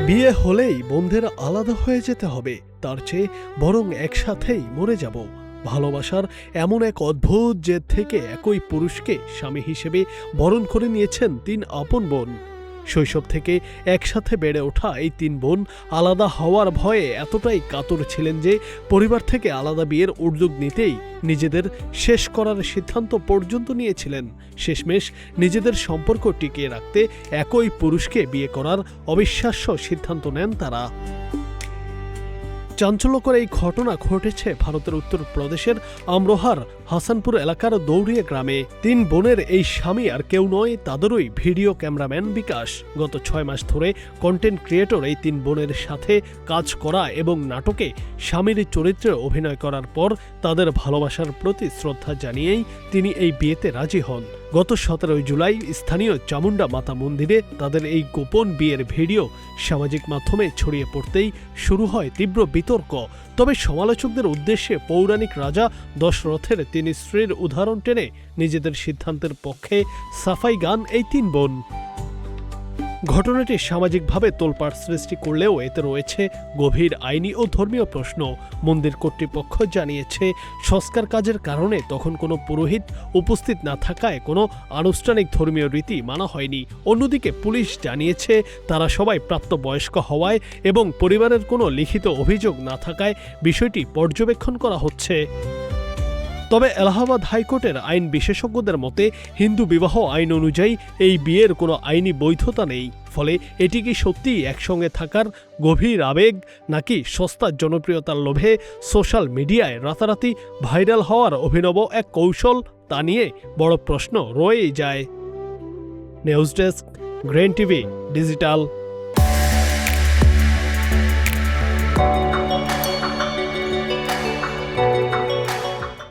বিয়ে হলেই বন্ধেরা আলাদা হয়ে যেতে হবে, তার চেয়ে বরং একসাথেই মরে যাব। ভালোবাসার এমন এক অদ্ভুত জেদ থেকে একই পুরুষকে স্বামী হিসেবে বরণ করে নিয়েছেন 3 আপন বোন। শৈশব থেকে একসাথে বেড়ে ওঠা এই 3 বোন আলাদা হওয়ার ভয়ে এতটাই কাতর ছিলেন যে পরিবার থেকে আলাদা বিয়ের উদ্যোগ নিতেই নিজেদের শেষ করার সিদ্ধান্ত পর্যন্ত নিয়েছিলেন। শেষমেশ নিজেদের সম্পর্ক টিকিয়ে রাখতে একই পুরুষকে বিয়ে করার অবিশ্বাস্য সিদ্ধান্ত নেন তারা। চাঞ্চল্যকর এই ঘটনা ঘটেছে ভারতের উত্তরপ্রদেশের আমরোহার হাসানপুর এলাকার দৌড়িয়া গ্রামে। 3 বোনের এই স্বামী আর কেউ নয়, তাদেরই ভিডিও ক্যামেরাম্যান বিকাশ। গত 6 মাস ধরে কন্টেন্ট ক্রিয়েটর এই 3 বোনের সাথে কাজ করা এবং নাটকে স্বামীর চরিত্রে অভিনয় করার পর তাদের ভালোবাসার প্রতি শ্রদ্ধা জানিয়েই তিনি এই বিয়েতে রাজি হন। গত 17 জুলাই স্থানীয় চামুন্ডা মাতা মন্দিরে তাদের এই গোপন বিয়ের ভিডিও সামাজিক মাধ্যমে ছড়িয়ে পড়তেই শুরু হয় তীব্র বিতর্ক। তবে সমালোচকদের উদ্দেশ্যে পৌরাণিক রাজা দশরথের 3 স্ত্রীর উদাহরণ টেনে নিজেদের সিদ্ধান্তের পক্ষে সাফাই গান এই 3 বোন। ঘটনাটি সামাজিকভাবে তোলপাড় সৃষ্টি করলেও এতে রয়েছে গভীর আইনি ও ধর্মীয় প্রশ্ন। মন্দির কর্তৃপক্ষ জানিয়েছে, সংস্কার কাজের কারণে তখন কোনো পুরোহিত উপস্থিত না থাকায় কোনো আনুষ্ঠানিক ধর্মীয় রীতি মানা হয়নি। অন্যদিকে পুলিশ জানিয়েছে, তারা সবাই প্রাপ্তবয়স্ক হওয়ায় এবং পরিবারের কোনো লিখিত অভিযোগ না থাকায় বিষয়টি পর্যবেক্ষণ করা হচ্ছে। তবে এলাহাবাদ হাইকোর্টের আইন বিশেষজ্ঞদের মতে হিন্দু বিবাহ আইন অনুযায়ী এই বিয়ের কোনো আইনি বৈধতা নেই। ফলে এটি কি সত্যিই একসঙ্গে থাকার গভীর আবেগ, নাকি সস্তার জনপ্রিয়তার লোভে সোশ্যাল মিডিয়ায় রাতারাতি ভাইরাল হওয়ার অভিনব এক কৌশল, তা নিয়ে বড় প্রশ্ন রয়েই যায়। News desk, grain TV digital.